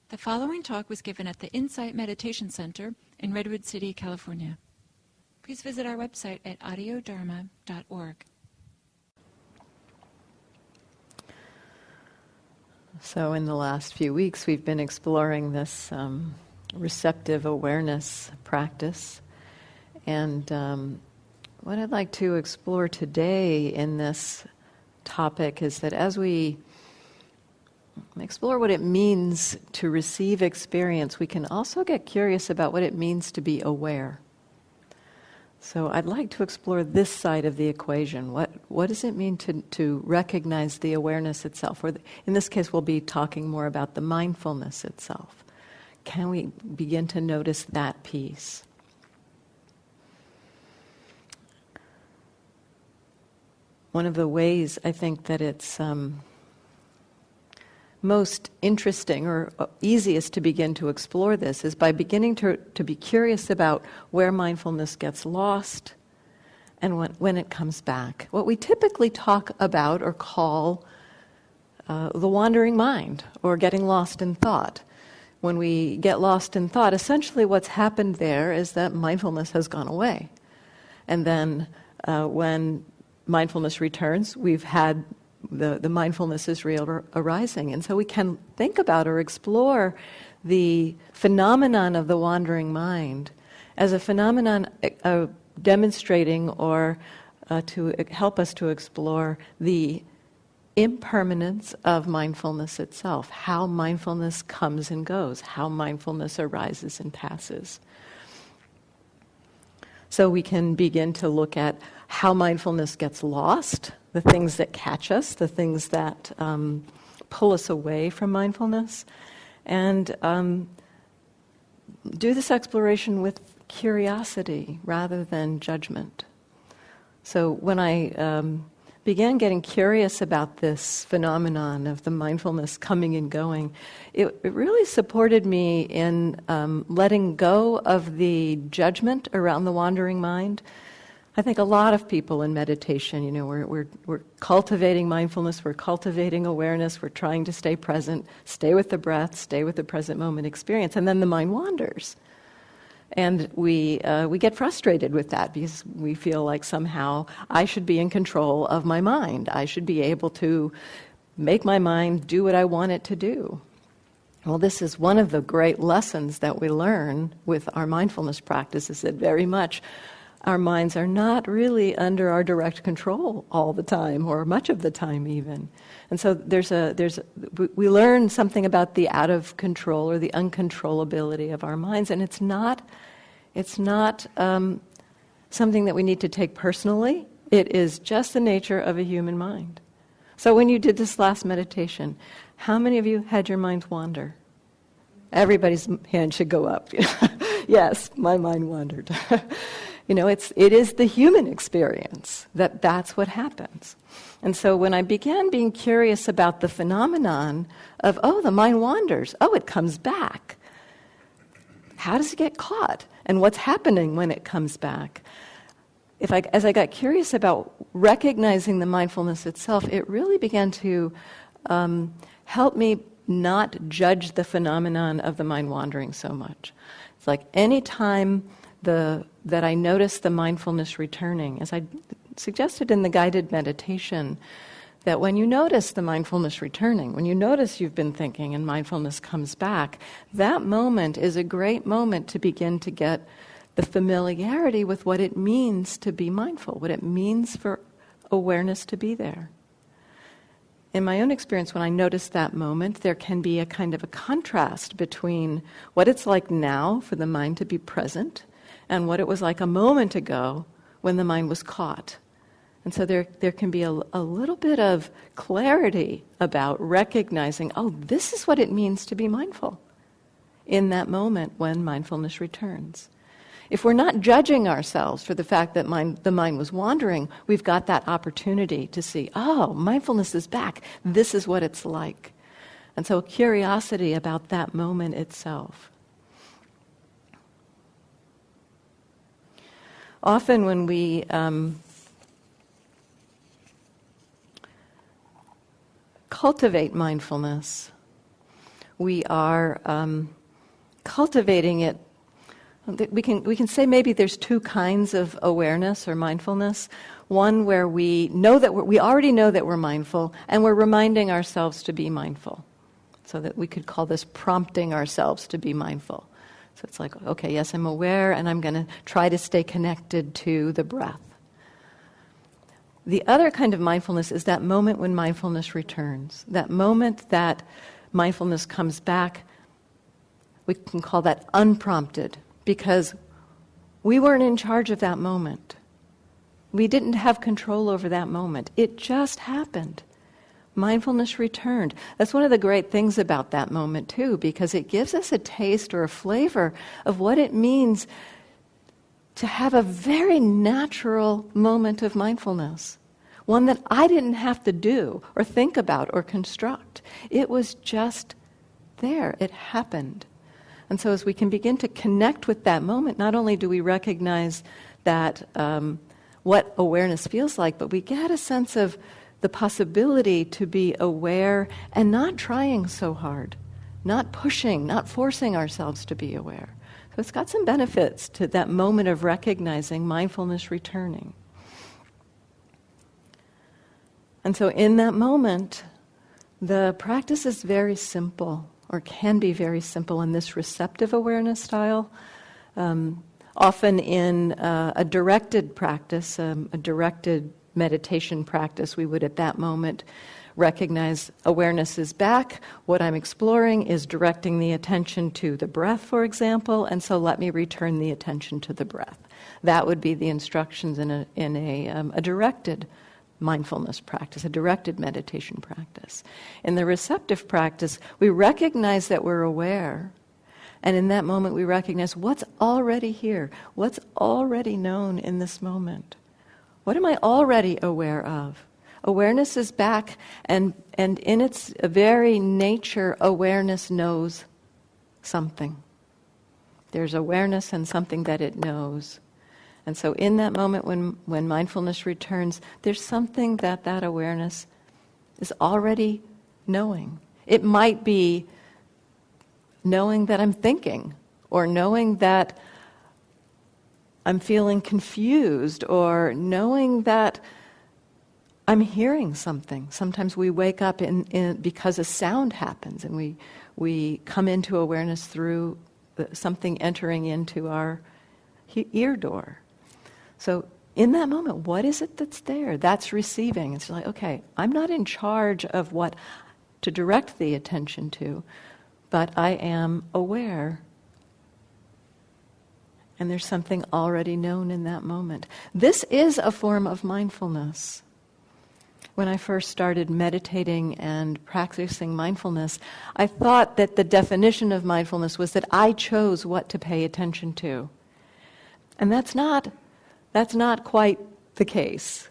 The following talk was given at the Insight Meditation Center in Redwood City, California. Please visit our website at audiodharma.org. So in the last few weeks, we've been exploring this receptive awareness practice. And what I'd like to explore today in this topic is that as we explore what it means to receive experience, we can also get curious about what it means to be aware. So I'd like to explore this side of the equation. What does it mean to recognize the awareness itself? Or in this case, we'll be talking more about the mindfulness itself. Can we begin to notice that piece? One of the ways I think that it's most interesting or easiest to begin to explore this is by beginning to be curious about where mindfulness gets lost and when it comes back. What we typically talk about or call the wandering mind or getting lost in thought. When we get lost in thought, essentially what's happened there is that mindfulness has gone away. And then when mindfulness returns, we've had the mindfulness is real arising. And so we can think about or explore the phenomenon of the wandering mind as a phenomenon demonstrating or to help us to explore the impermanence of mindfulness itself, how mindfulness comes and goes, how mindfulness arises and passes. So we can begin to look at how mindfulness gets lost, the things that catch us, the things that pull us away from mindfulness, and do this exploration with curiosity rather than judgment. So when I began getting curious about this phenomenon of the mindfulness coming and going, it really supported me in letting go of the judgment around the wandering mind. I think a lot of people in meditation, we're cultivating mindfulness, we're cultivating awareness, we're trying to stay present, stay with the breath, stay with the present moment experience, and then the mind wanders. And we get frustrated with that because we feel like somehow I should be in control of my mind. I should be able to make my mind do what I want it to do. Well, this is one of the great lessons that we learn with our mindfulness practice, is that very much our minds are not really under our direct control all the time, or much of the time even. And so we learn something about the out of control or the uncontrollability of our minds, and it's not something that we need to take personally. It is just the nature of a human mind. So when you did this last meditation, how many of you had your minds wander? Everybody's hand should go up. Yes, my mind wandered. It is the human experience that's what happens. And so when I began being curious about the phenomenon of, the mind wanders, it comes back. How does it get caught? And what's happening when it comes back? As I got curious about recognizing the mindfulness itself, it really began to help me not judge the phenomenon of the mind wandering so much. It's like any time that I notice the mindfulness returning, as I suggested in the guided meditation, that when you notice the mindfulness returning, when you notice you've been thinking and mindfulness comes back, that moment is a great moment to begin to get the familiarity with what it means to be mindful, what it means for awareness to be there. In my own experience, when I notice that moment, there can be a kind of a contrast between what it's like now for the mind to be present and what it was like a moment ago when the mind was caught. And so there can be a little bit of clarity about recognizing, this is what it means to be mindful in that moment when mindfulness returns. If we're not judging ourselves for the fact that the mind was wandering, we've got that opportunity to see, mindfulness is back. This is what it's like. And so curiosity about that moment itself. Often when we cultivate mindfulness, we are cultivating it. We can say maybe there's two kinds of awareness or mindfulness. One where we know that we already know that we're mindful, and we're reminding ourselves to be mindful. So that we could call this prompting ourselves to be mindful. So it's like, okay, yes, I'm aware, and I'm going to try to stay connected to the breath. The other kind of mindfulness is that moment when mindfulness returns. That moment that mindfulness comes back, we can call that unprompted, because we weren't in charge of that moment. We didn't have control over that moment. It just happened. Mindfulness returned. That's one of the great things about that moment, too, because it gives us a taste or a flavor of what it means to have a very natural moment of mindfulness. One that I didn't have to do or think about or construct. It was just there. It happened. And so as we can begin to connect with that moment, not only do we recognize that what awareness feels like, but we get a sense of the possibility to be aware and not trying so hard, not pushing, not forcing ourselves to be aware. So it's got some benefits to that moment of recognizing mindfulness returning. And so in that moment, the practice is very simple, or can be very simple in this receptive awareness style. Often in a directed practice, a directed meditation practice, we would at that moment recognize awareness is back. What I'm exploring is directing the attention to the breath, for example, and so let me return the attention to the breath. That would be the instructions in a directed mindfulness practice, a directed meditation practice. In the receptive practice, we recognize that we're aware, and in that moment we recognize what's already here, what's already known in this moment. What am I already aware of? Awareness is back, and in its very nature, awareness knows something. There's awareness and something that it knows. And so in that moment when mindfulness returns, there's something that awareness is already knowing. It might be knowing that I'm thinking, or knowing that I'm feeling confused, or knowing that I'm hearing something. Sometimes we wake up because a sound happens, and we come into awareness through something entering into our ear door. So in that moment, what is it that's there? That's receiving. It's like, okay, I'm not in charge of what to direct the attention to, but I am aware. And there's something already known in that moment. This is a form of mindfulness. When I first started meditating and practicing mindfulness, I thought that the definition of mindfulness was that I chose what to pay attention to. And that's not quite the case.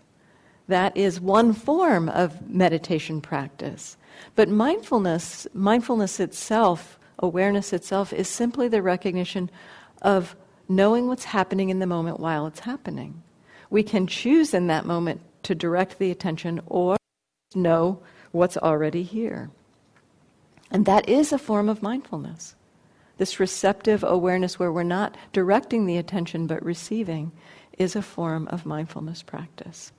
That is one form of meditation practice. But mindfulness itself, awareness itself, is simply the recognition of knowing what's happening in the moment while it's happening. We can choose in that moment to direct the attention or know what's already here. And that is a form of mindfulness. This receptive awareness where we're not directing the attention but receiving is a form of mindfulness practice.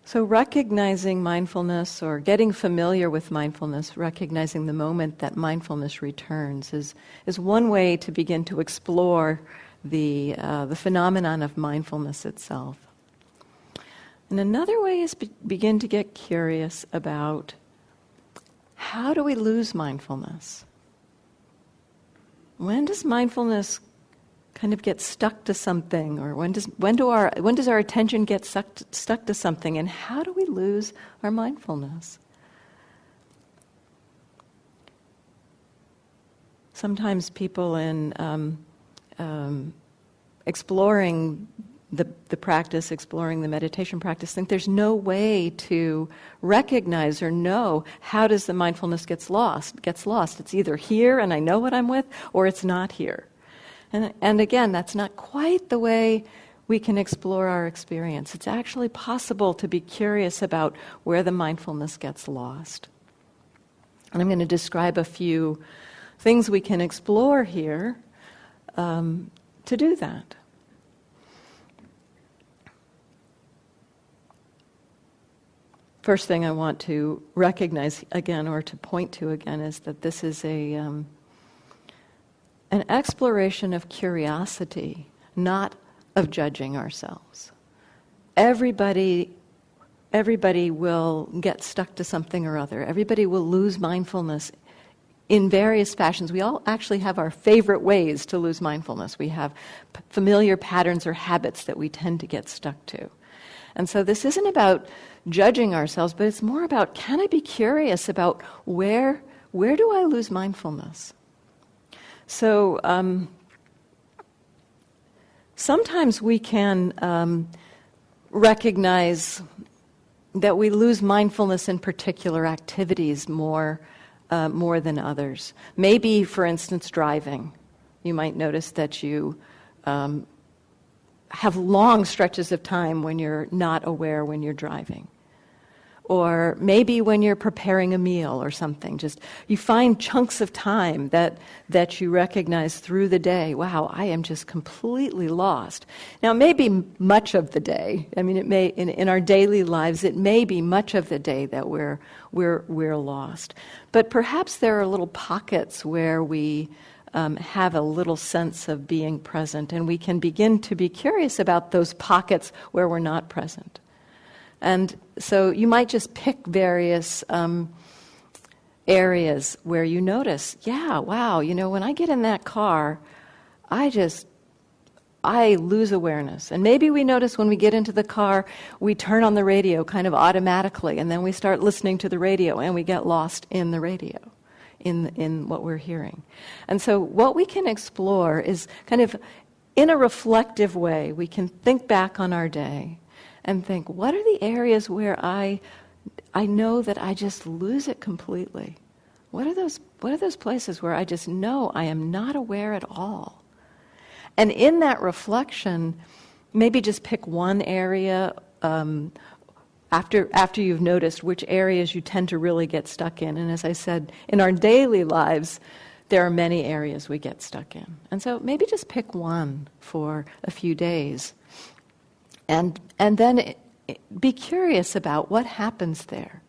So recognizing mindfulness, or getting familiar with mindfulness, recognizing the moment that mindfulness returns is one way to begin to explore the phenomenon of mindfulness itself. And another way is begin to get curious about how do we lose mindfulness? When does mindfulness kind of get stuck to something, or when does our attention get stuck to something, and how do we lose our mindfulness? Sometimes people in exploring the practice, exploring the meditation practice, think there's no way to recognize or know how does the mindfulness gets lost. It's either here and I know what I'm with, or it's not here. And again, that's not quite the way we can explore our experience. It's actually possible to be curious about where the mindfulness gets lost. And I'm going to describe a few things we can explore here to do that. First thing I want to recognize again, or to point to again, is that this is an exploration of curiosity, not of judging ourselves. Everybody will get stuck to something or other. Everybody will lose mindfulness in various fashions. We all actually have our favorite ways to lose mindfulness. We have familiar patterns or habits that we tend to get stuck to. And so this isn't about judging ourselves, but it's more about, can I be curious about where do I lose mindfulness? So sometimes we can recognize that we lose mindfulness in particular activities more than others. Maybe, for instance, driving. You might notice that you have long stretches of time when you're not aware when you're driving. Or maybe when you're preparing a meal or something, just you find chunks of time that you recognize through the day. Wow, I am just completely lost. Now, maybe much of the day. I mean, it may in our daily lives, it may be much of the day that we're lost. But perhaps there are little pockets where we have a little sense of being present, and we can begin to be curious about those pockets where we're not present. And so you might just pick various areas where you notice, wow, when I get in that car, I lose awareness. And maybe we notice when we get into the car, we turn on the radio kind of automatically, and then we start listening to the radio, and we get lost in the radio, in what we're hearing. And so what we can explore is kind of, in a reflective way, we can think back on our day and think, what are the areas where I know that I just lose it completely? What are those places where I just know I am not aware at all? And in that reflection, maybe just pick one area after you've noticed which areas you tend to really get stuck in. And as I said, in our daily lives, there are many areas we get stuck in. And so maybe just pick one for a few days. And then be curious about what happens there.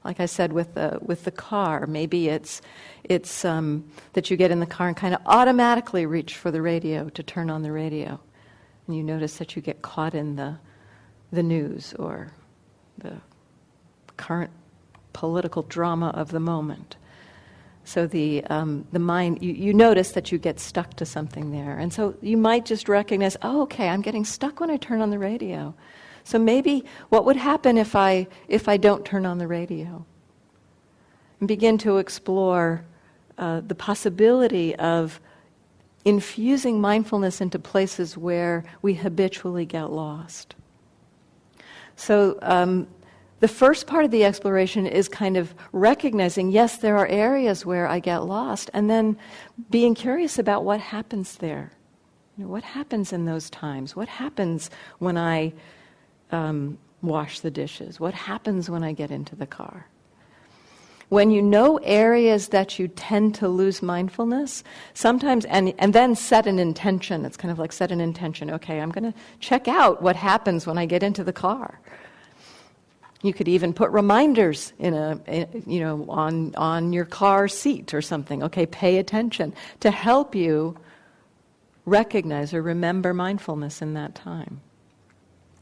Like I said with the car, maybe it's that you get in the car and kind of automatically reach for the radio to turn on the radio, and you notice that you get caught in the news or the current political drama of the moment. So the mind, you notice that you get stuck to something there. And so you might just recognize, oh, okay, I'm getting stuck when I turn on the radio. So maybe what would happen if I don't turn on the radio? And begin to explore the possibility of infusing mindfulness into places where we habitually get lost. So the first part of the exploration is kind of recognizing, yes, there are areas where I get lost, and then being curious about what happens there. What happens in those times? What happens when I wash the dishes? What happens when I get into the car? When you know areas that you tend to lose mindfulness, sometimes, and then set an intention. It's kind of like set an intention. Okay, I'm going to check out what happens when I get into the car. You could even put reminders on your car seat or something. Okay, pay attention to help you recognize or remember mindfulness in that time.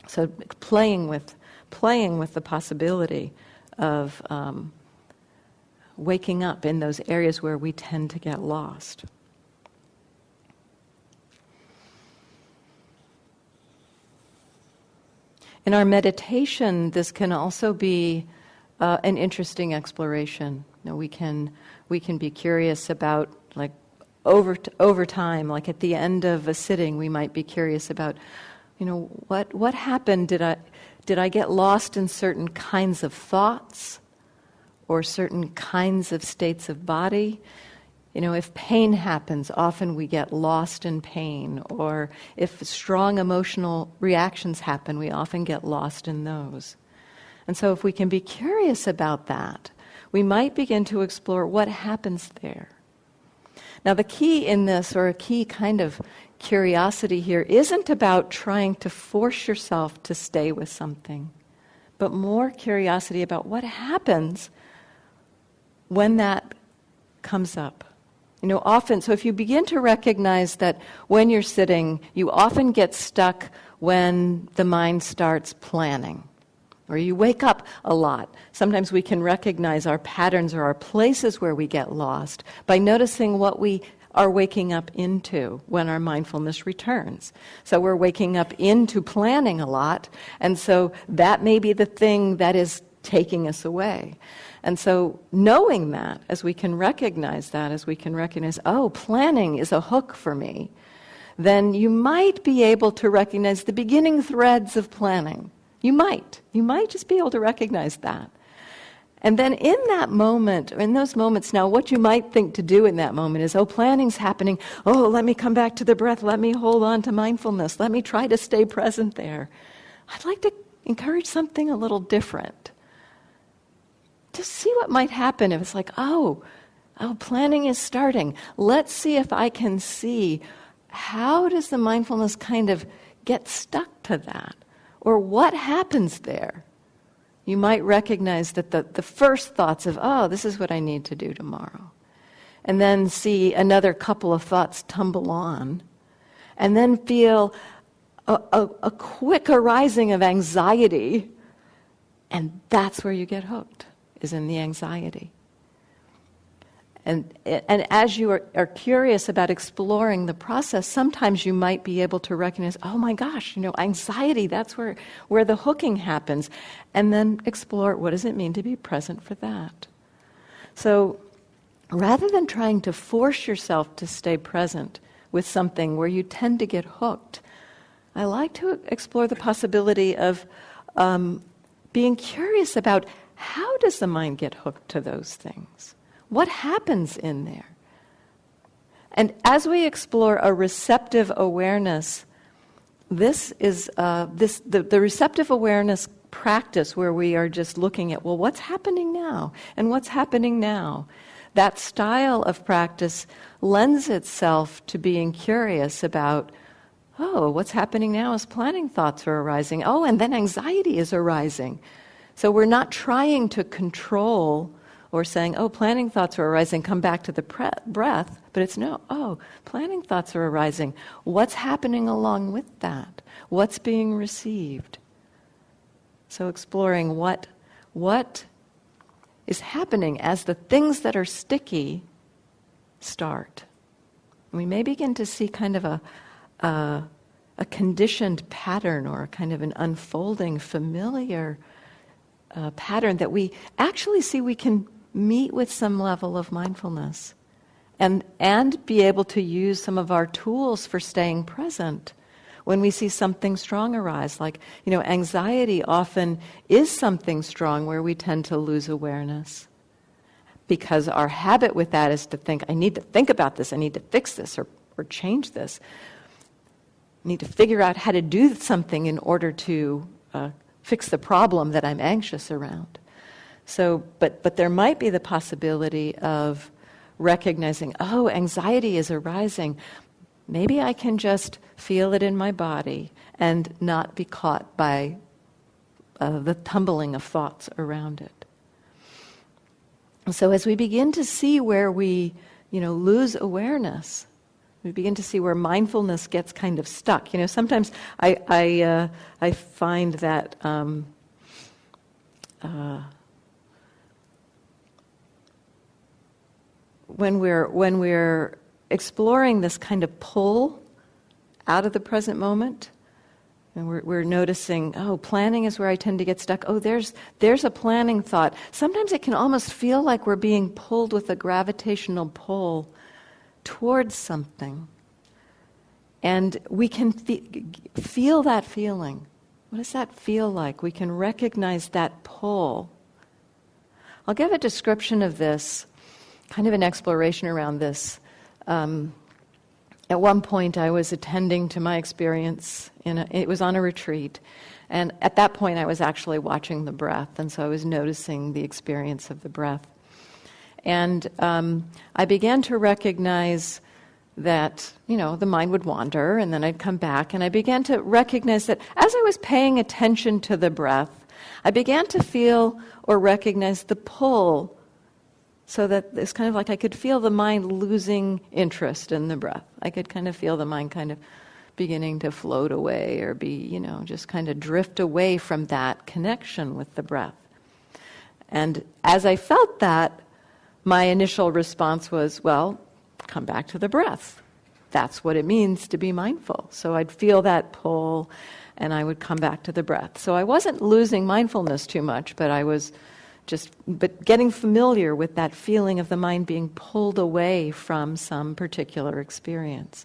So playing with the possibility of waking up in those areas where we tend to get lost. In our meditation, this can also be an interesting exploration. We can be curious about, like, over time, like at the end of a sitting, we might be curious about, what happened? Did I get lost in certain kinds of thoughts or certain kinds of states of body? If pain happens, often we get lost in pain. Or if strong emotional reactions happen, we often get lost in those. And so if we can be curious about that, we might begin to explore what happens there. Now the key in this, or a key kind of curiosity here, isn't about trying to force yourself to stay with something, but more curiosity about what happens when that comes up. Often, so if you begin to recognize that when you're sitting, you often get stuck when the mind starts planning, or you wake up a lot. Sometimes we can recognize our patterns or our places where we get lost by noticing what we are waking up into when our mindfulness returns. So we're waking up into planning a lot, and so that may be the thing that is taking us away. And so knowing that, as we can recognize, oh, planning is a hook for me, then you might be able to recognize the beginning threads of planning. You might just be able to recognize that. And then in that moment, or in those moments now, what you might think to do in that moment is, planning's happening. Oh, let me come back to the breath. Let me hold on to mindfulness. Let me try to stay present there. I'd like to encourage something a little different. Just see what might happen if it's like, planning is starting. Let's see if I can see how does the mindfulness kind of get stuck to that? Or what happens there? You might recognize that the first thoughts of, this is what I need to do tomorrow. And then see another couple of thoughts tumble on. And then feel a quick arising of anxiety. And that's where you get hooked, is in the anxiety. And as you are curious about exploring the process, sometimes you might be able to recognize, oh my gosh, anxiety, that's where the hooking happens. And then explore, what does it mean to be present for that? So rather than trying to force yourself to stay present with something where you tend to get hooked, I like to explore the possibility of being curious about, how does the mind get hooked to those things? What happens in there? And as we explore a receptive awareness, this is the receptive awareness practice where we are just looking at, what's happening now? And what's happening now? That style of practice lends itself to being curious about, what's happening now as planning thoughts are arising. And then anxiety is arising. So we're not trying to control or saying, planning thoughts are arising, come back to the breath, but it's no, planning thoughts are arising. What's happening along with that? What's being received? So exploring what is happening as the things that are sticky start. We may begin to see kind of a conditioned pattern, or a kind of an unfolding familiar pattern that we actually see we can meet with some level of mindfulness and be able to use some of our tools for staying present when we see something strong arise. Like, anxiety often is something strong where we tend to lose awareness, because our habit with that is to think, I need to think about this, I need to fix this or change this. I need to figure out how to do something in order to fix the problem that I'm anxious around. So, but there might be the possibility of recognizing, anxiety is arising. Maybe I can just feel it in my body and not be caught by the tumbling of thoughts around it. So as we begin to see where we, lose awareness, we begin to see where mindfulness gets kind of stuck. Sometimes I find that when we're exploring this kind of pull out of the present moment, and we're noticing, planning is where I tend to get stuck. There's a planning thought. Sometimes it can almost feel like we're being pulled with a gravitational pull towards something. And we can feel that feeling. What does that feel like? We can recognize that pull. I'll give a description of this. kind of an exploration around this. At one point, I was attending to my experience. It was on a retreat. And at that point, I was actually watching the breath. And so I was noticing the experience of the breath. And I began to recognize that, the mind would wander, and then I'd come back. And I began to recognize that as I was paying attention to the breath, I began to feel or recognize the pull, so that it's kind of like I could feel the mind losing interest in the breath. I could kind of feel the mind kind of beginning to float away or be, just kind of drift away from that connection with the breath. And as I felt that, my initial response was, well, come back to the breath. That's what it means to be mindful. So I'd feel that pull, and I would come back to the breath. So I wasn't losing mindfulness too much, but I was but getting familiar with that feeling of the mind being pulled away from some particular experience.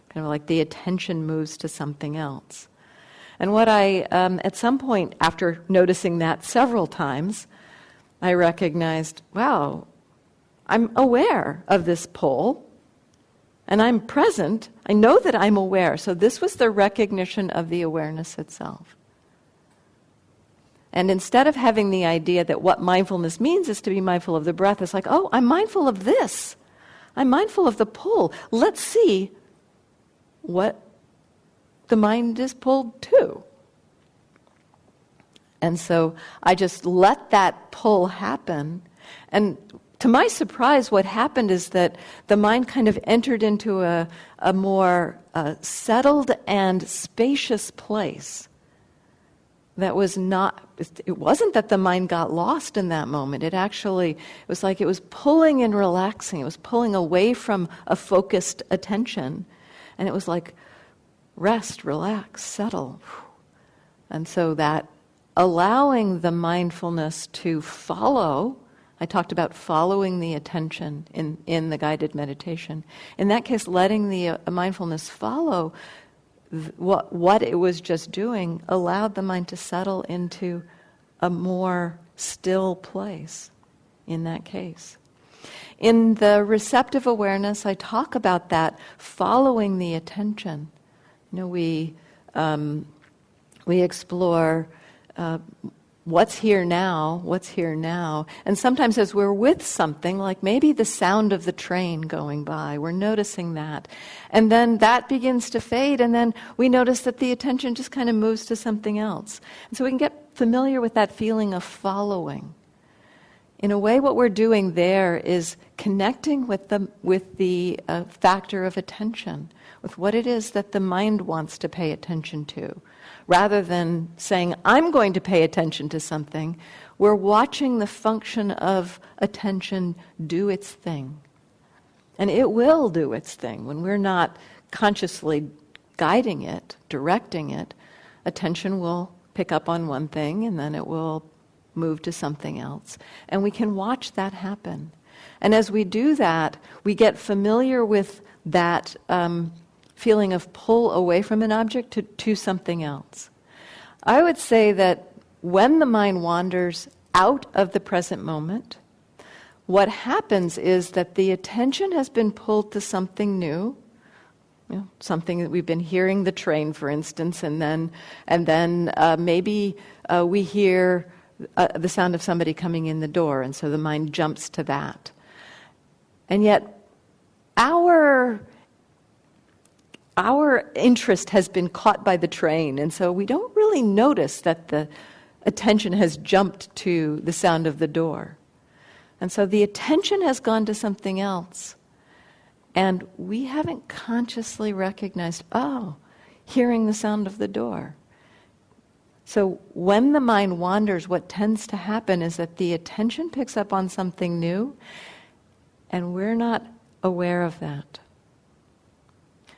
Kind of like the attention moves to something else. And what at some point, after noticing that several times, I recognized, wow, I'm aware of this pull, and I'm present. I know that I'm aware. So this was the recognition of the awareness itself. And instead of having the idea that what mindfulness means is to be mindful of the breath, it's like, oh, I'm mindful of this. I'm mindful of the pull. Let's see what the mind is pulled to. And so I just let that pull happen. And to my surprise, what happened is that the mind kind of entered into a more settled and spacious place. That was not, it wasn't that the mind got lost in that moment. It was like it was pulling and relaxing. It was pulling away from a focused attention. And it was like, rest, relax, settle. And so that allowing the mindfulness to follow, I talked about following the attention in the guided meditation. In that case, letting the mindfulness follow what it was just doing allowed the mind to settle into a more still place in that case. In the receptive awareness, I talk about that following the attention. We explore what's here now. And sometimes as we're with something, like maybe the sound of the train going by, we're noticing that. And then that begins to fade, and then we notice that the attention just kind of moves to something else. And so we can get familiar with that feeling of following. In a way, what we're doing there is connecting with the factor of attention, with what it is that the mind wants to pay attention to. Rather than saying, I'm going to pay attention to something, we're watching the function of attention do its thing. And it will do its thing. When we're not consciously guiding it, directing it, attention will pick up on one thing and then it will move to something else. And we can watch that happen. And as we do that, we get familiar with that feeling of pull away from an object to something else. I would say that when the mind wanders out of the present moment, what happens is that the attention has been pulled to something new, something that we've been hearing, the train, for instance, and then maybe we hear the sound of somebody coming in the door, and so the mind jumps to that. And yet, our interest has been caught by the train, and so we don't really notice that the attention has jumped to the sound of the door. And so the attention has gone to something else, and we haven't consciously recognized, hearing the sound of the door. So when the mind wanders, what tends to happen is that the attention picks up on something new, and we're not aware of that.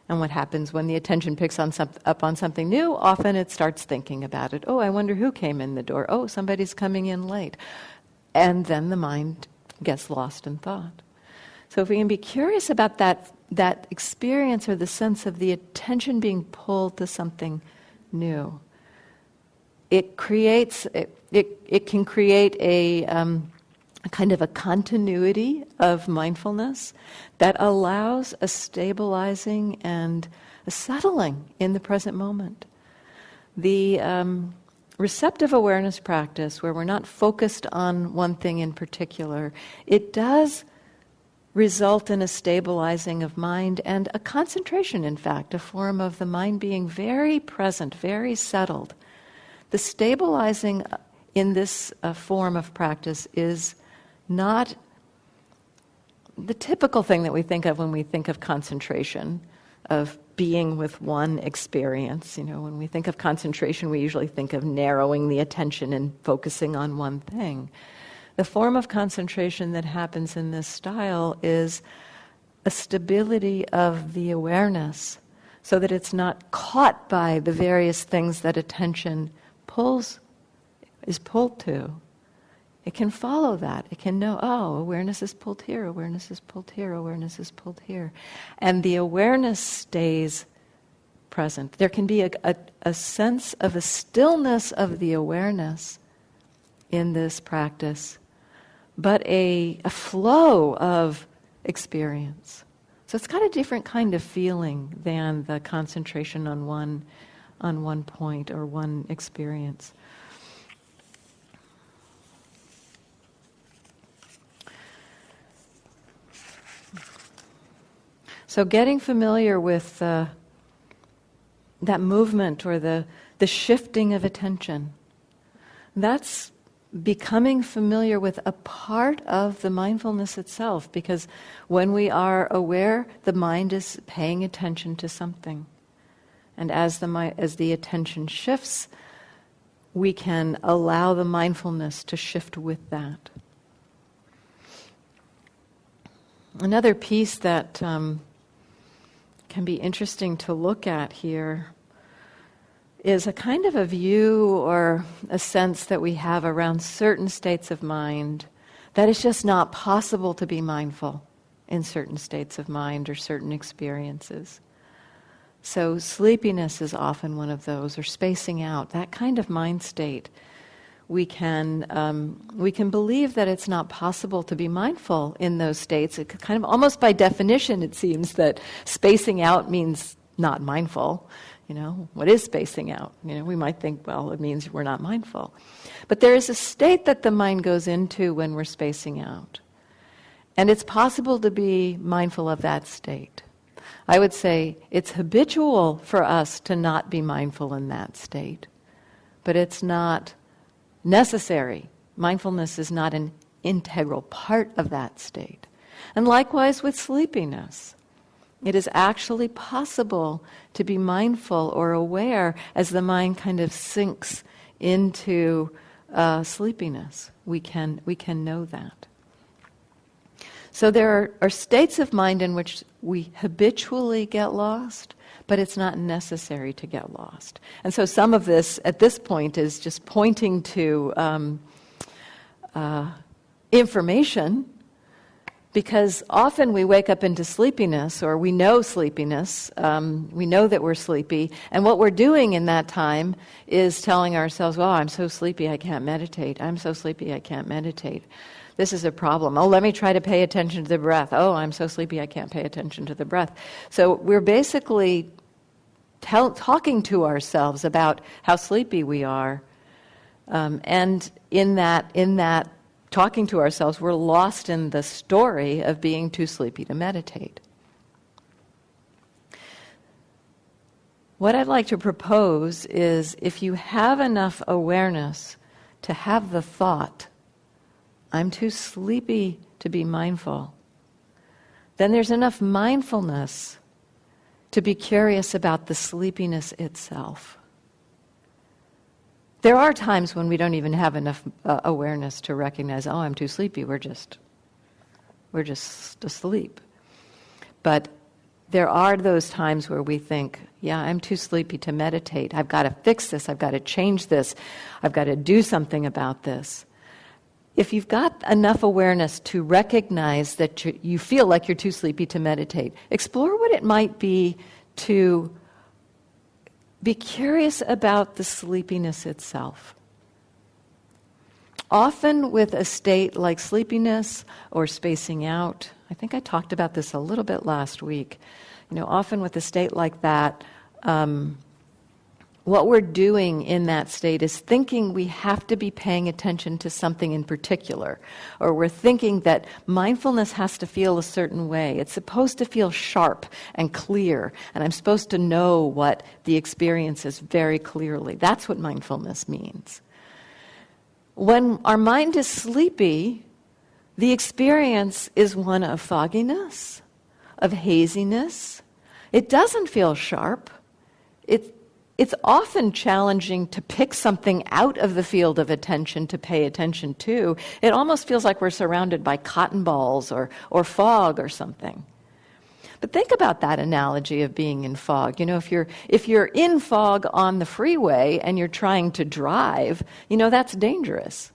And what happens when the attention picks up on something new, often it starts thinking about it. Oh, I wonder who came in the door. Oh, somebody's coming in late. And then the mind gets lost in thought. So if we can be curious about that experience or the sense of the attention being pulled to something new, it can create a kind of a continuity of mindfulness that allows a stabilizing and a settling in the present moment. The receptive awareness practice, where we're not focused on one thing in particular, it does result in a stabilizing of mind and a concentration, in fact, a form of the mind being very present, very settled. The stabilizing in this form of practice is not the typical thing that we think of when we think of concentration, of being with one experience. When we think of concentration, we usually think of narrowing the attention and focusing on one thing. The form of concentration that happens in this style is a stability of the awareness, so that it's not caught by the various things that attention is pulled to. It can follow that. It can know, oh, awareness is pulled here, awareness is pulled here, awareness is pulled here. And the awareness stays present. There can be a sense of a stillness of the awareness in this practice, but a flow of experience. So it's got a different kind of feeling than the concentration on one point or one experience. So getting familiar with that movement or the shifting of attention, that's becoming familiar with a part of the mindfulness itself, because when we are aware, the mind is paying attention to something. And as the attention shifts, we can allow the mindfulness to shift with that. Another piece that can be interesting to look at here is a kind of a view or a sense that we have around certain states of mind that it's just not possible to be mindful in certain states of mind or certain experiences. So sleepiness is often one of those, or spacing out, that kind of mind state. We can believe that it's not possible to be mindful in those states. It kind of almost by definition, it seems that spacing out means not mindful. What is spacing out? We might think, well, it means we're not mindful. But there is a state that the mind goes into when we're spacing out. And it's possible to be mindful of that state. I would say it's habitual for us to not be mindful in that state. But it's not necessary. Mindfulness is not an integral part of that state. And likewise with sleepiness. It is actually possible to be mindful or aware as the mind kind of sinks into sleepiness. We can know that. So there are states of mind in which we habitually get lost, but it's not necessary to get lost. And so some of this, at this point, is just pointing to information, because often we wake up into sleepiness, or we know sleepiness, we know that we're sleepy, and what we're doing in that time is telling ourselves, well, I'm so sleepy I can't meditate. I'm so sleepy I can't meditate. This is a problem. Oh, let me try to pay attention to the breath. Oh, I'm so sleepy I can't pay attention to the breath. So we're basically talking to ourselves about how sleepy we are. And in that talking to ourselves, we're lost in the story of being too sleepy to meditate. What I'd like to propose is, if you have enough awareness to have the thought, I'm too sleepy to be mindful, then there's enough mindfulness to be curious about the sleepiness itself. There are times when we don't even have enough awareness to recognize, oh, I'm too sleepy, we're just asleep. But there are those times where we think, yeah, I'm too sleepy to meditate. I've got to fix this, I've got to change this, I've got to do something about this. If you've got enough awareness to recognize that you feel like you're too sleepy to meditate, explore what it might be to be curious about the sleepiness itself. Often with a state like sleepiness or spacing out, I think I talked about this a little bit last week. Often with a state like that, what we're doing in that state is thinking we have to be paying attention to something in particular, or we're thinking that mindfulness has to feel a certain way. It's supposed to feel sharp and clear, and I'm supposed to know what the experience is very clearly. That's what mindfulness means. When our mind is sleepy, the experience is one of fogginess, of haziness. It doesn't feel sharp. It's often challenging to pick something out of the field of attention to pay attention to. It almost feels like we're surrounded by cotton balls or fog or something. But think about that analogy of being in fog. If you're in fog on the freeway and you're trying to drive, that's dangerous.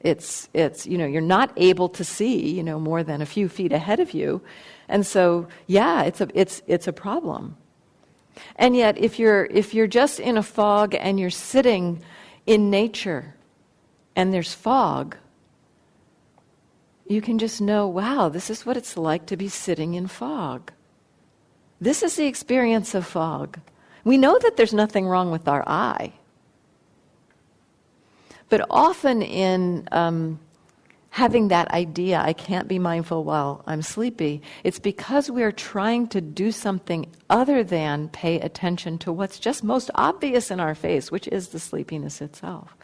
It's you're not able to see, more than a few feet ahead of you. And so, yeah, it's a problem. And yet, if you're just in a fog and you're sitting in nature and there's fog, you can just know, wow, this is what it's like to be sitting in fog. This is the experience of fog. We know that there's nothing wrong with our eye. But often in having that idea, I can't be mindful while I'm sleepy, it's because we're trying to do something other than pay attention to what's just most obvious in our face, which is the sleepiness itself.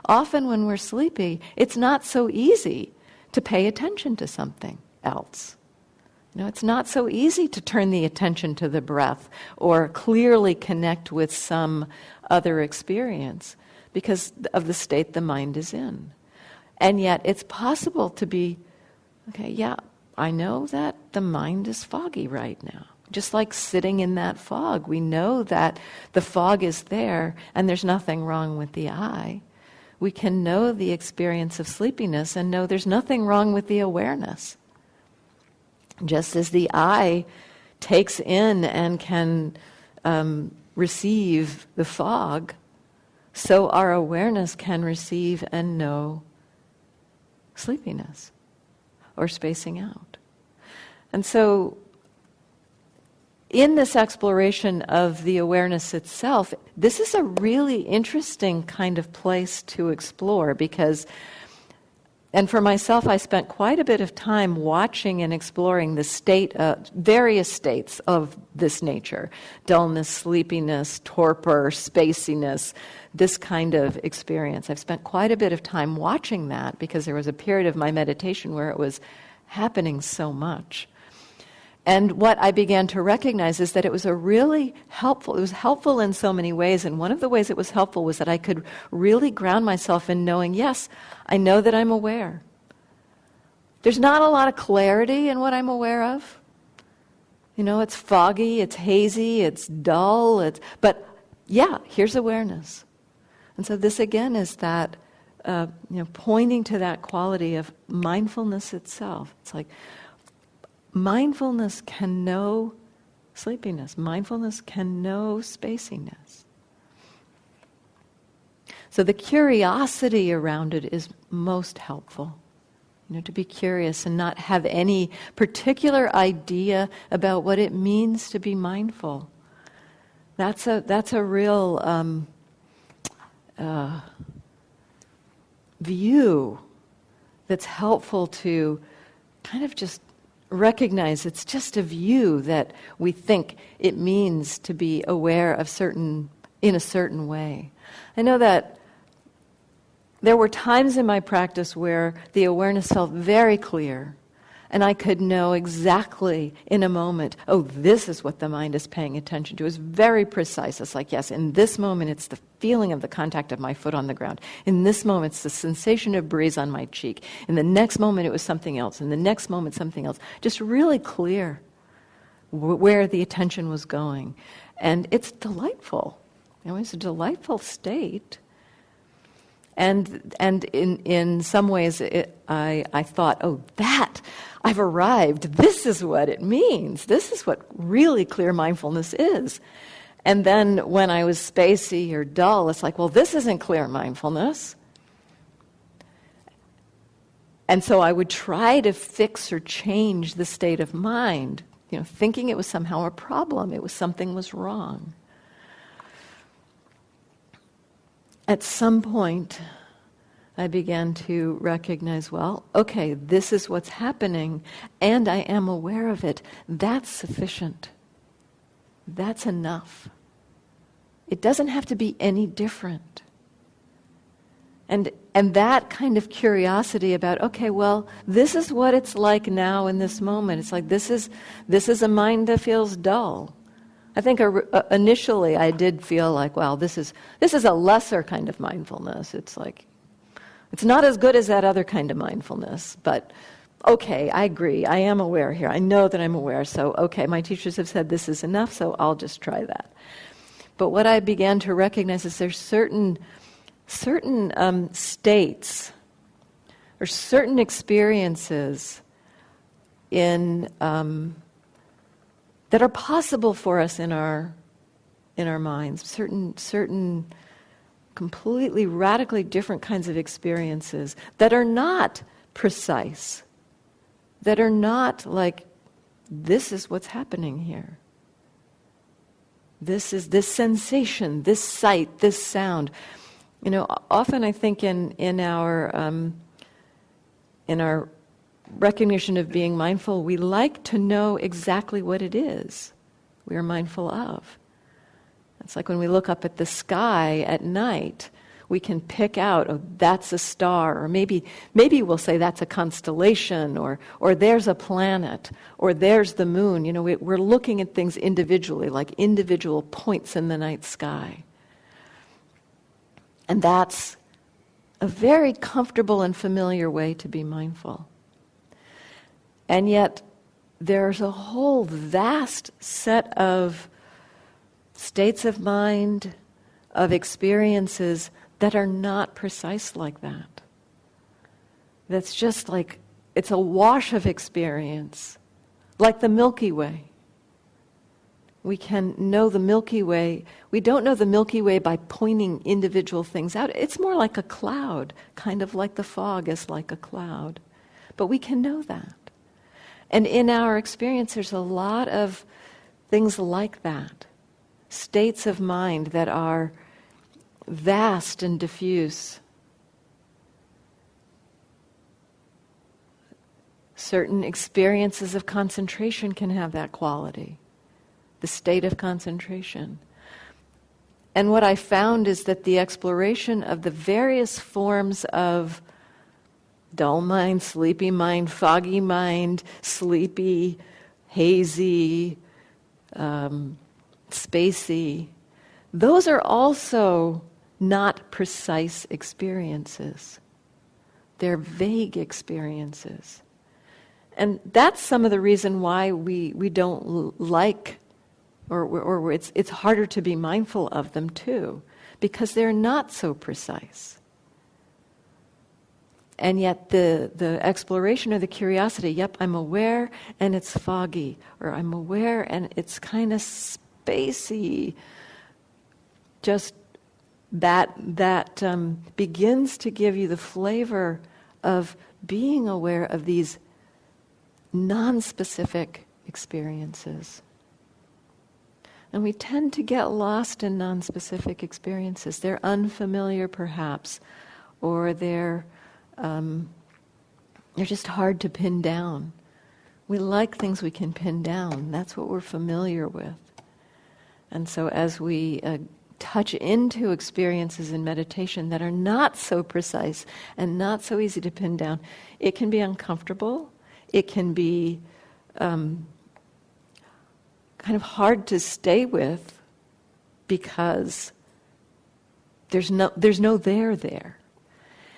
Often when we're sleepy, it's not so easy to pay attention to something else. It's not so easy to turn the attention to the breath or clearly connect with some other experience because of the state the mind is in. And yet it's possible to be, okay, yeah, I know that the mind is foggy right now. Just like sitting in that fog, we know that the fog is there and there's nothing wrong with the eye. We can know the experience of sleepiness and know there's nothing wrong with the awareness. Just as the eye takes in and can receive the fog, so our awareness can receive and know sleepiness or spacing out. And so in this exploration of the awareness itself, this is a really interesting kind of place to explore because, and for myself, I spent quite a bit of time watching and exploring the various states of this nature. Dullness, sleepiness, torpor, spaciness, this kind of experience. I've spent quite a bit of time watching that because there was a period of my meditation where it was happening so much. And what I began to recognize is that it was it was helpful in so many ways, and one of the ways it was helpful was that I could really ground myself in knowing, yes, I know that I'm aware. There's not a lot of clarity in what I'm aware of. It's foggy, it's hazy, it's dull, but yeah, here's awareness. And so this again is that, pointing to that quality of mindfulness itself. It's like, mindfulness can know sleepiness. Mindfulness can know spaciness. So the curiosity around it is most helpful. To be curious and not have any particular idea about what it means to be mindful. That's a real view that's helpful to kind of just recognize it's just a view that we think it means to be aware of in a certain way. I know that there were times in my practice where the awareness felt very clear and I could know exactly in a moment, oh, this is what the mind is paying attention to. It was very precise. It's like, yes, in this moment it's the feeling of the contact of my foot on the ground. In this moment it's the sensation of breeze on my cheek. In the next moment it was something else. In the next moment something else. Just really clear where the attention was going. And it's delightful. It's a delightful state. And in some ways I thought, oh, that, I've arrived. This is what it means. This is what really clear mindfulness is. And then when I was spacey or dull, it's like, well, this isn't clear mindfulness. And so I would try to fix or change the state of mind, thinking it was somehow a problem, something was wrong. At some point, I began to recognize, well, okay, this is what's happening, and I am aware of it. That's sufficient. That's enough. It doesn't have to be any different. And that kind of curiosity about, okay, well, this is what it's like now in this moment. It's like this is a mind that feels dull. I think initially I did feel like, well, this is a lesser kind of mindfulness. It's like, it's not as good as that other kind of mindfulness, but okay, I agree. I am aware here. I know that I'm aware. So, okay, my teachers have said this is enough, so I'll just try that. But what I began to recognize is there's certain states or certain experiences in that are possible for us in our minds. Certain completely radically different kinds of experiences that are not precise, that are not like, this is what's happening here. This is this sensation, this sight, this sound. Often I think in our recognition of being mindful, we like to know exactly what it is we are mindful of. It's like when we look up at the sky at night, we can pick out, oh, that's a star, or maybe we'll say that's a constellation, or there's a planet, or there's the moon. We're looking at things individually, like individual points in the night sky. And that's a very comfortable and familiar way to be mindful. And yet, there's a whole vast set of states of mind, of experiences that are not precise like that. That's just like, it's a wash of experience, like the Milky Way. We can know the Milky Way. We don't know the Milky Way by pointing individual things out. It's more like a cloud, kind of like the fog is like a cloud. But we can know that. And in our experience, there's a lot of things like that. States of mind that are vast and diffuse. Certain experiences of concentration can have that quality, the state of concentration. And what I found is that the exploration of the various forms of dull mind, sleepy mind, foggy mind, sleepy, hazy, spacey, those are also not precise experiences. They're vague experiences. And that's some of the reason why we don't like, or it's harder to be mindful of them too, because they're not so precise. And yet the exploration or the curiosity, yep, I'm aware and it's foggy, or I'm aware and it's kind of spacey, just that begins to give you the flavor of being aware of these non-specific experiences. And we tend to get lost in non-specific experiences. They're unfamiliar perhaps, or they're just hard to pin down. We like things we can pin down. That's what we're familiar with. And so as we touch into experiences in meditation that are not so precise and not so easy to pin down, it can be uncomfortable. It can be kind of hard to stay with because there's no there.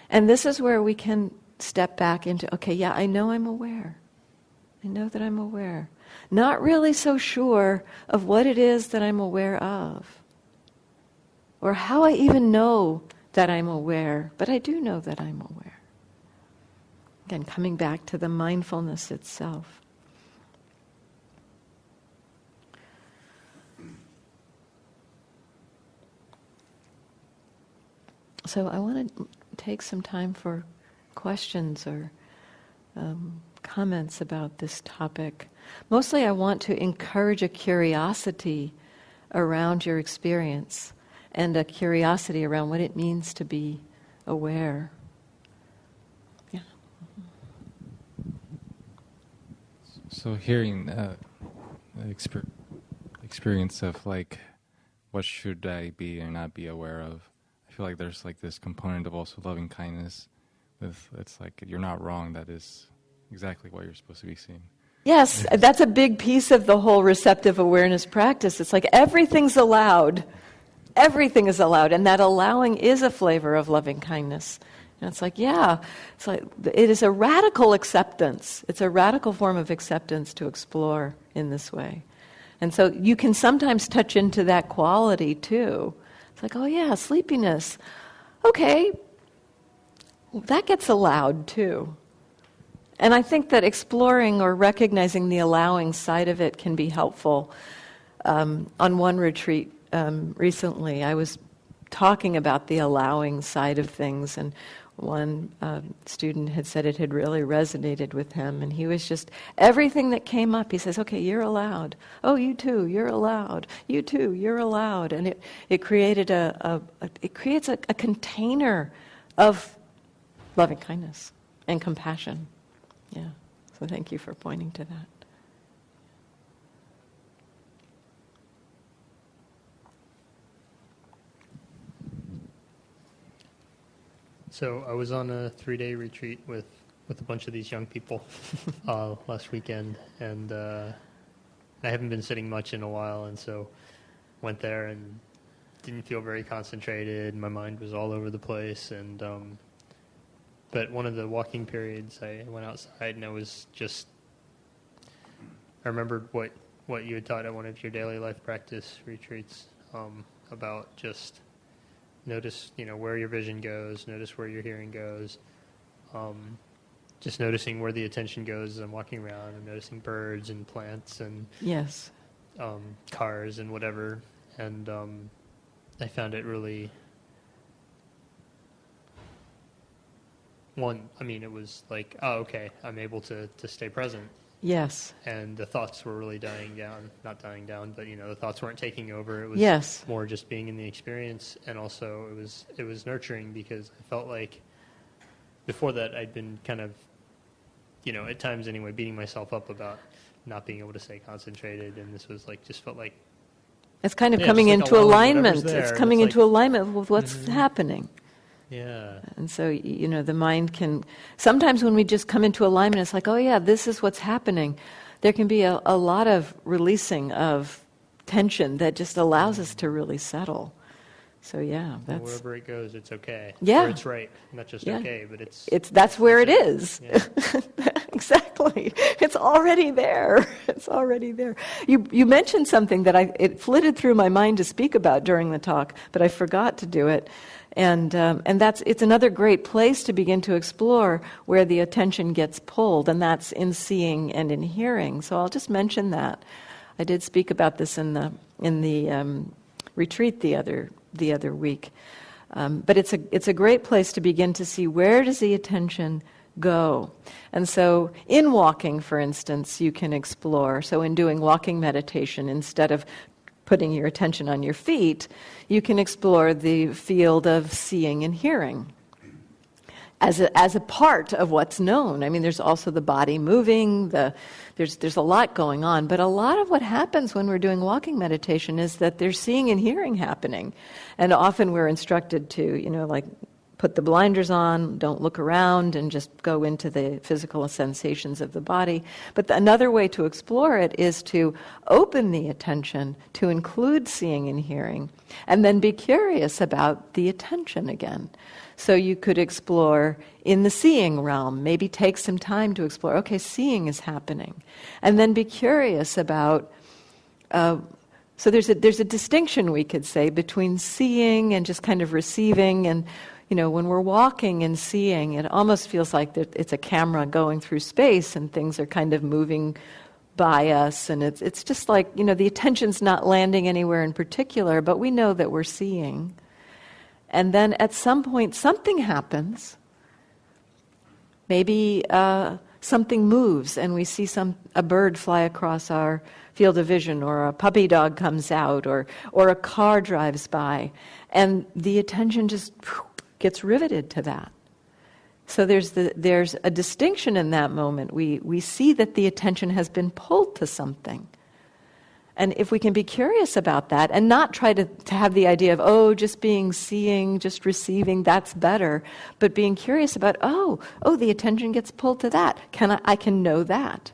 And this is where we can step back into, okay, yeah, I know I'm aware. I know that I'm aware. Not really so sure of what it is that I'm aware of, or how I even know that I'm aware, but I do know that I'm aware. Again, coming back to the mindfulness itself. So I want to take some time for questions or comments about this topic. Mostly I want to encourage a curiosity around your experience and a curiosity around what it means to be aware. Yeah. So hearing experience of like, what should I be or not be aware of? I feel like there's like this component of also loving kindness. It's like you're not wrong. That is exactly what you're supposed to be seeing. Yes, that's a big piece of the whole receptive awareness practice. It's like everything's allowed. Everything is allowed, and that allowing is a flavor of loving kindness. And it's like, yeah, it's like it is a radical acceptance. It's a radical form of acceptance to explore in this way. And so you can sometimes touch into that quality too. It's like, oh yeah, sleepiness. Okay, that gets allowed too. And I think that exploring or recognizing the allowing side of it can be helpful. On one retreat recently, I was talking about the allowing side of things, and one student had said it had really resonated with him, and he was just, everything that came up, he says, okay, you're allowed. Oh, you too, you're allowed. You too, you're allowed. And it created it creates a container of loving kindness and compassion. Yeah, so thank you for pointing to that. So I was on a 3-day retreat with a bunch of these young people last weekend, and I haven't been sitting much in a while, and so went there and didn't feel very concentrated. My mind was all over the place, and but one of the walking periods, I went outside, and I was just, I remembered what you had taught at one of your daily life practice retreats about just notice, where your vision goes, notice where your hearing goes, just noticing where the attention goes as I'm walking around. I'm noticing birds and plants and Yes. Cars and whatever, and I found it really, it was like, oh, okay, I'm able to stay present. Yes. And the thoughts were really not dying down, but the thoughts weren't taking over. It was Yes. more just being in the experience, and also it was nurturing, because I felt like before that I'd been kind of, at times anyway, beating myself up about not being able to stay concentrated, and this was like, just felt like It's kind of Yeah, coming just like into allowing alignment. whatever's there, It's and coming it's into like- alignment with what's happening. yeah. And so, the mind can, sometimes when we just come into alignment, it's like, oh yeah, this is what's happening. There can be a lot of releasing of tension that just allows us to really settle. So yeah, And that's, wherever it goes, it's okay. Yeah. Or it's right. Not just Yeah. okay, but that's where it that's is. Yeah. Exactly. It's already there. It's already there. You mentioned something that it flitted through my mind to speak about during the talk, but I forgot to do it. And it's another great place to begin to explore where the attention gets pulled, and that's in seeing and in hearing. So I'll just mention that. I did speak about this in the retreat the other week. But it's a great place to begin to see, where does the attention go? And so in walking, for instance, you can explore. So in doing walking meditation, instead of putting your attention on your feet, you can explore the field of seeing and hearing as a part of what's known. I mean, there's also the body moving, there's a lot going on, but a lot of what happens when we're doing walking meditation is that there's seeing and hearing happening. And often we're instructed to, put the blinders on, don't look around, and just go into the physical sensations of the body. But another way to explore it is to open the attention to include seeing and hearing, and then be curious about the attention again. So you could explore in the seeing realm, maybe take some time to explore, okay, seeing is happening. And then be curious about, so there's a distinction, we could say, between seeing and just kind of receiving. And when we're walking and seeing, it almost feels like it's a camera going through space and things are kind of moving by us, and it's just like, the attention's not landing anywhere in particular, but we know that we're seeing. And then at some point something happens. Maybe something moves and we see a bird fly across our field of vision, or a puppy dog comes out, or a car drives by, and the attention just gets riveted to that. So there's a distinction in that moment. We see that the attention has been pulled to something. And if we can be curious about that and not try to have the idea of, just being seeing, just receiving, that's better, but being curious about, the attention gets pulled to that. I can know that.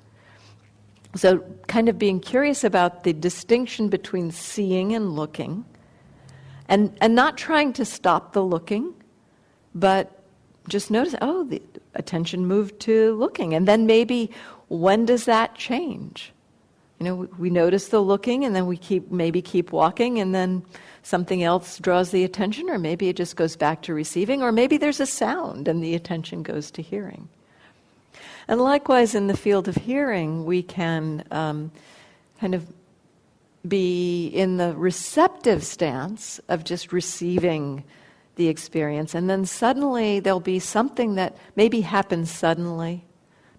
So kind of being curious about the distinction between seeing and looking, and not trying to stop the looking, but just notice, the attention moved to looking. And then maybe, when does that change? We notice the looking, and then we keep walking, and then something else draws the attention, or maybe it just goes back to receiving, or maybe there's a sound and the attention goes to hearing. And likewise, in the field of hearing, we can kind of be in the receptive stance of just receiving the experience, and then suddenly there'll be something that maybe happens suddenly.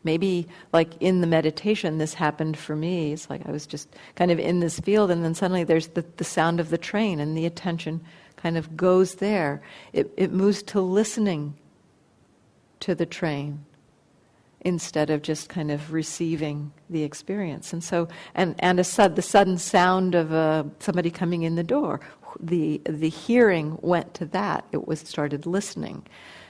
Maybe, like in the meditation, this happened for me. It's like I was just kind of in this field, and then suddenly there's the sound of the train, and the attention kind of goes there. It moves to listening to the train instead of just kind of receiving the experience. And so, the sudden sound of somebody coming in the door, the hearing went to that. It started listening.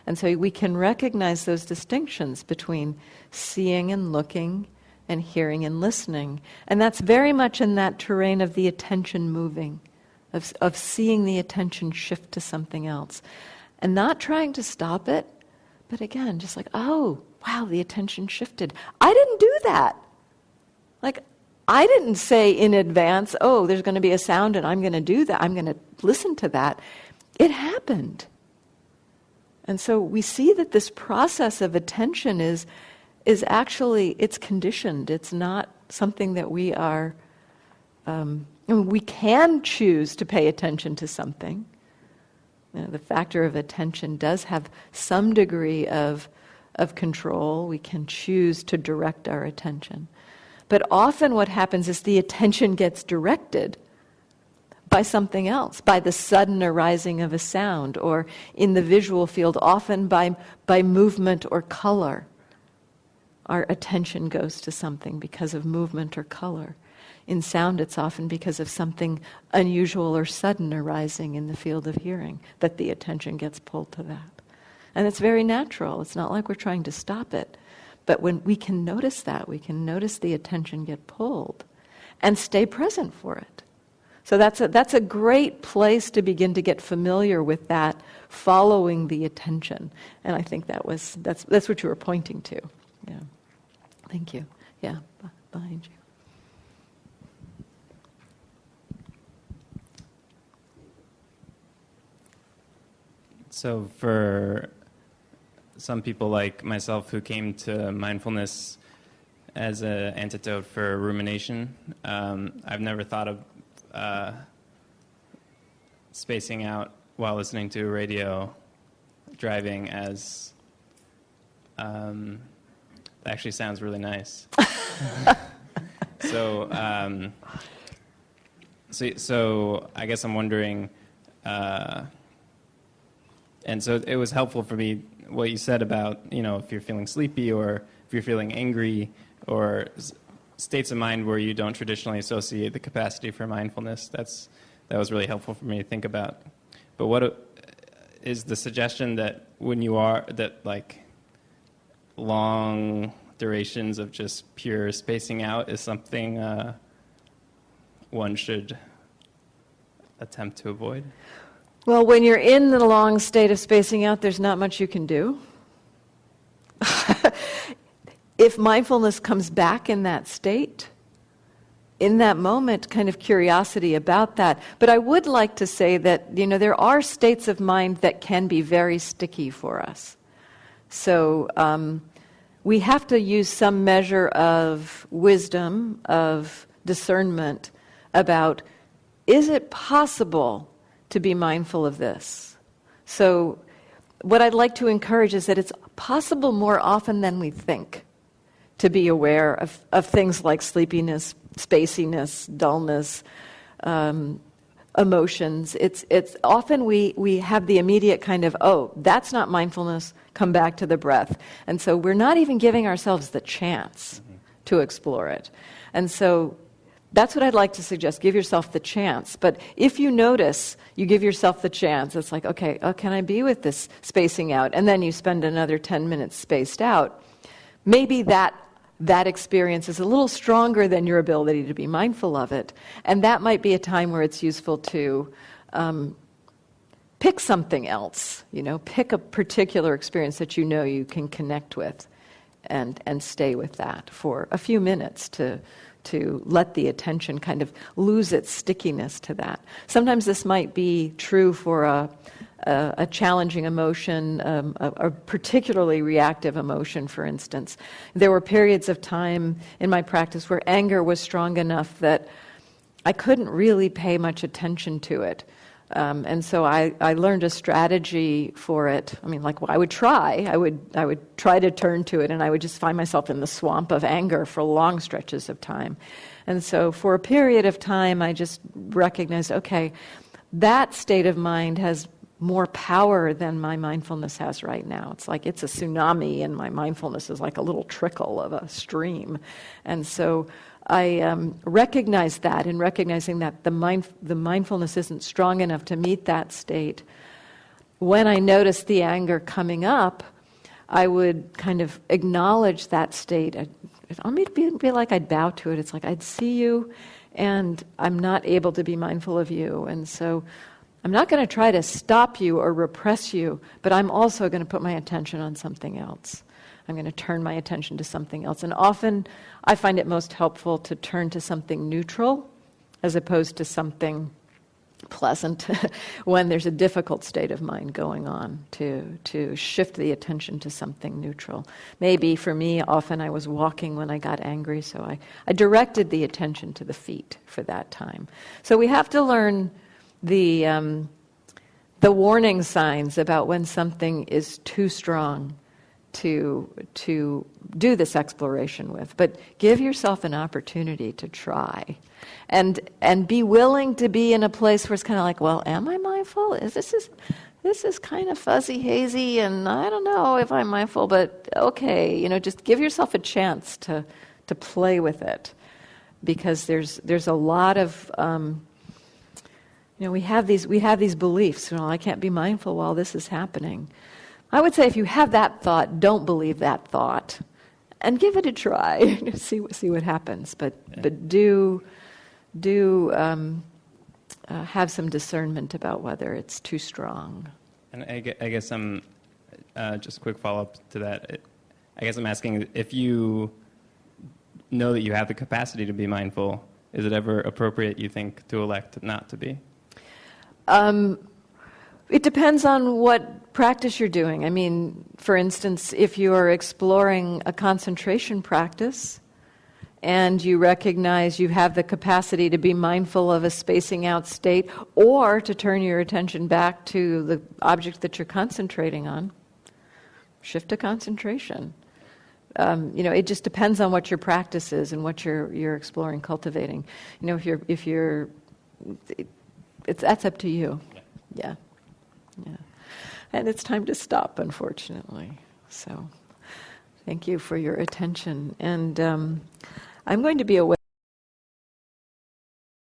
And so we can recognize those distinctions between seeing and looking and hearing and listening. And that's very much in that terrain of the attention moving, of seeing the attention shift to something else. And not trying to stop it, but again, just like, wow, the attention shifted. I didn't do that. Like, I didn't say in advance, there's going to be a sound and I'm going to do that. I'm going to listen to that. It happened. And so we see that this process of attention is actually, it's conditioned. It's not something that we are, we can choose to pay attention to something. The factor of attention does have some degree of control. We can choose to direct our attention. But often what happens is the attention gets directed by something else, by the sudden arising of a sound, or in the visual field, often by movement or color. Our attention goes to something because of movement or color. In sound, it's often because of something unusual or sudden arising in the field of hearing that the attention gets pulled to that. And it's very natural. It's not like we're trying to stop it. But when we can notice that, we can notice the attention get pulled and stay present for it. So that's a great place to begin to get familiar with that, following the attention. And I think that's what you were pointing to. Yeah. Thank you. Yeah, behind you. So for some people like myself who came to mindfulness as an antidote for rumination, I've never thought of spacing out while listening to radio driving as that actually sounds really nice. So I guess I'm wondering, and so it was helpful for me what you said about, if you're feeling sleepy or if you're feeling angry or states of mind where you don't traditionally associate the capacity for mindfulness. That was really helpful for me to think about. But what is the suggestion that when you are, that like long durations of just pure spacing out is something one should attempt to avoid? Well, when you're in the long state of spacing out, there's not much you can do. If mindfulness comes back in that state, in that moment, kind of curiosity about that. But I would like to say that, there are states of mind that can be very sticky for us. So we have to use some measure of wisdom, of discernment about, is it possible to be mindful of this? So what I'd like to encourage is that it's possible more often than we think. to be aware of things like sleepiness, spaciness, dullness, emotions. It's often we have the immediate kind of, oh, that's not mindfulness, come back to the breath. And so we're not even giving ourselves the chance to explore it. And so that's what I'd like to suggest. Give yourself the chance. But if you notice, you give yourself the chance. It's like, okay, can I be with this spacing out? And then you spend another 10 minutes spaced out. Maybe that experience is a little stronger than your ability to be mindful of it. And that might be a time where it's useful to pick something else. Pick a particular experience that you can connect with and stay with that for a few minutes to let the attention kind of lose its stickiness to that. Sometimes this might be true for a challenging emotion, a particularly reactive emotion, for instance. There were periods of time in my practice where anger was strong enough that I couldn't really pay much attention to it. And so I learned a strategy for it. I would try. I would try to turn to it, and I would just find myself in the swamp of anger for long stretches of time. And so for a period of time, I just recognized, okay, that state of mind has more power than my mindfulness has right now. It's like it's a tsunami, and my mindfulness is like a little trickle of a stream. And so I recognized that, and recognizing that the mindfulness isn't strong enough to meet that state. When I noticed the anger coming up, I would kind of acknowledge that state. It'd be like I'd bow to it. It's like I'd see you, and I'm not able to be mindful of you. And so I'm not going to try to stop you or repress you, but I'm also going to put my attention on something else. I'm going to turn my attention to something else. And often I find it most helpful to turn to something neutral as opposed to something pleasant when there's a difficult state of mind going on, to shift the attention to something neutral. Maybe for me, often I was walking when I got angry, so I directed the attention to the feet for that time. So we have to learn the warning signs about when something is too strong to do this exploration with. But give yourself an opportunity to try. And be willing to be in a place where it's kind of like, well, am I mindful? This is kind of fuzzy, hazy, and I don't know if I'm mindful, but okay, just give yourself a chance to play with it. Because there's a lot of we have these beliefs. I can't be mindful while this is happening. I would say if you have that thought, don't believe that thought, and give it a try. see what happens. But do have some discernment about whether it's too strong. And I guess I'm just a quick follow-up to that. I guess I'm asking, if you know that you have the capacity to be mindful, is it ever appropriate, you think, to elect not to be? It depends on what practice you're doing. For instance, if you are exploring a concentration practice and you recognize you have the capacity to be mindful of a spacing out state or to turn your attention back to the object that you're concentrating on, shift to concentration. It just depends on what your practice is and what you're exploring, cultivating. That's up to you. Yeah. And it's time to stop, unfortunately. So thank you for your attention. And I'm going to be away.